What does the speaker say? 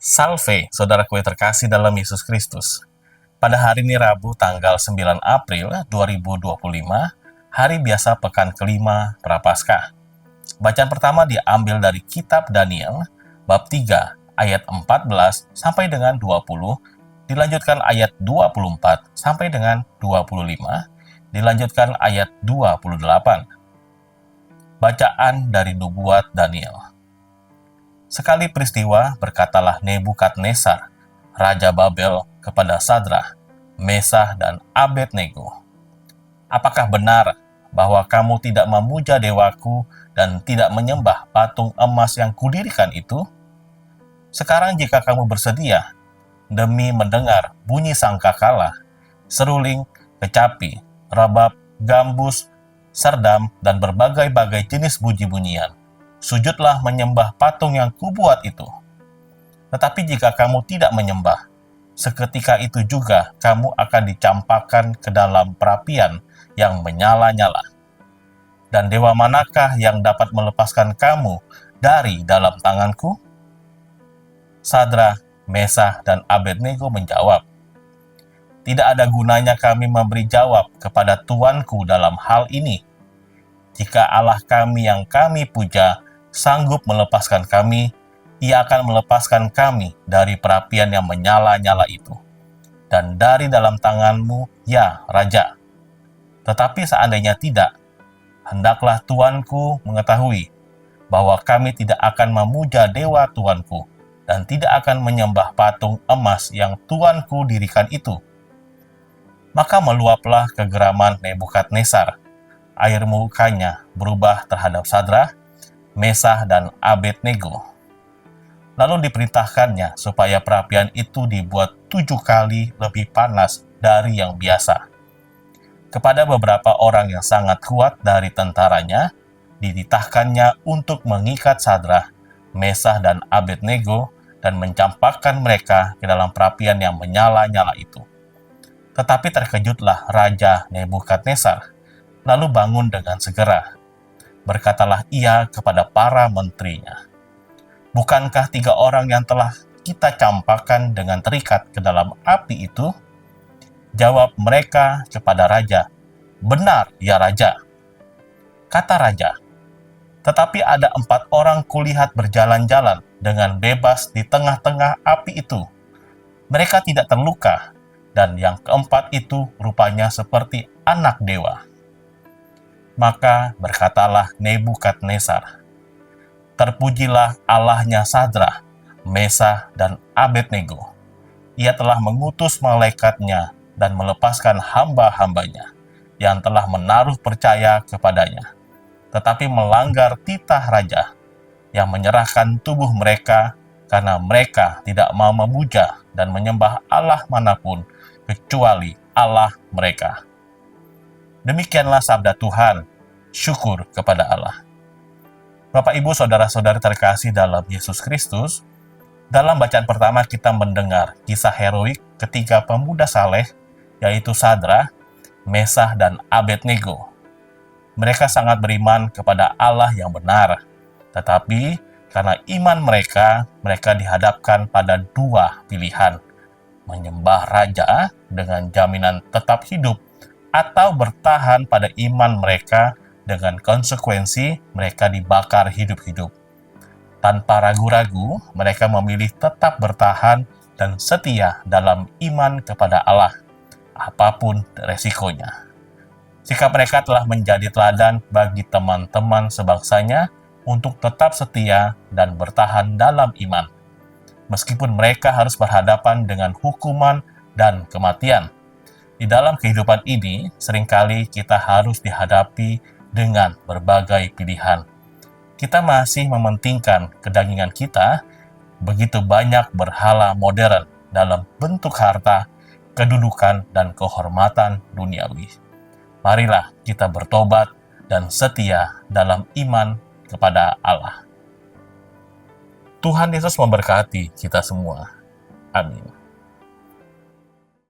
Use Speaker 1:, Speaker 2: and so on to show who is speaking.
Speaker 1: Salve, saudaraku yang terkasih dalam Yesus Kristus. Pada hari ini Rabu tanggal 9 April 2025, hari biasa pekan kelima Prapaskah. Bacaan pertama diambil dari kitab Daniel, bab 3, ayat 14 sampai dengan 20, dilanjutkan ayat 24 sampai dengan 25, dilanjutkan ayat 28. Bacaan dari Nubuat Daniel. Sekali peristiwa berkatalah Nebukadnezar, Raja Babel, kepada Sadrah, Mesah, dan Abednego, "Apakah benar bahwa kamu tidak memuja dewaku dan tidak menyembah patung emas yang kudirikan itu? Sekarang jika kamu bersedia, demi mendengar bunyi sangkakala, seruling, kecapi, rabab, gambus, serdam, dan berbagai-bagai jenis bunyi-bunyian, sujudlah menyembah patung yang kubuat itu. Tetapi jika kamu tidak menyembah, seketika itu juga kamu akan dicampakkan ke dalam perapian yang menyala-nyala. Dan dewa manakah yang dapat melepaskan kamu dari dalam tanganku?" Sadrah, Mesah, dan Abednego menjawab, "Tidak ada gunanya kami memberi jawab kepada tuanku dalam hal ini. Jika Allah kami yang kami puja sanggup melepaskan kami, Ia akan melepaskan kami dari perapian yang menyala-nyala itu, dan dari dalam tanganmu, ya Raja. Tetapi seandainya tidak, hendaklah tuanku mengetahui bahwa kami tidak akan memuja dewa tuanku, dan tidak akan menyembah patung emas yang tuanku dirikan itu." Maka meluaplah kegeraman Nebukadnezar. Air mukanya berubah terhadap Sadrah, Mesah, dan Abednego. Lalu diperintahkannya supaya perapian itu dibuat 7 kali lebih panas dari yang biasa. Kepada beberapa orang yang sangat kuat dari tentaranya, dititahkannya untuk mengikat Sadrah, Mesah, dan Abednego dan mencampakkan mereka ke dalam perapian yang menyala-nyala itu. Tetapi terkejutlah Raja Nebukadnezar, lalu bangun dengan segera. Berkatalah ia kepada para menterinya, "Bukankah 3 orang yang telah kita campakkan dengan terikat ke dalam api itu?" Jawab mereka kepada raja, "Benar, ya Raja." Kata raja, "Tetapi ada 4 orang kulihat berjalan-jalan dengan bebas di tengah-tengah api itu. Mereka tidak terluka, dan yang keempat itu rupanya seperti anak dewa." Maka berkatalah Nebukadnezar, "Terpujilah Allahnya Sadrah, Mesah, dan Abednego. Ia telah mengutus malaikatnya dan melepaskan hamba-hambanya yang telah menaruh percaya kepadanya, tetapi melanggar titah raja yang menyerahkan tubuh mereka karena mereka tidak mau memuja dan menyembah Allah manapun kecuali Allah mereka." Demikianlah sabda Tuhan, syukur kepada Allah. Bapak, Ibu, Saudara-saudari terkasih dalam Yesus Kristus, dalam bacaan pertama kita mendengar kisah heroik ketiga pemuda saleh, yaitu Sadrah, Mesah, dan Abednego. Mereka sangat beriman kepada Allah yang benar, tetapi karena iman mereka, mereka dihadapkan pada 2 pilihan: menyembah raja dengan jaminan tetap hidup, atau bertahan pada iman mereka dengan konsekuensi mereka dibakar hidup-hidup. Tanpa ragu-ragu, mereka memilih tetap bertahan dan setia dalam iman kepada Allah, apapun resikonya. Sikap mereka telah menjadi teladan bagi teman-teman sebangsanya untuk tetap setia dan bertahan dalam iman, meskipun mereka harus berhadapan dengan hukuman dan kematian. Di dalam kehidupan ini, seringkali kita harus dihadapi dengan berbagai pilihan. Kita masih mementingkan kedagingan kita, begitu banyak berhala modern dalam bentuk harta, kedudukan, dan kehormatan duniawi. Marilah kita bertobat dan setia dalam iman kepada Allah. Tuhan Yesus memberkati kita semua. Amin.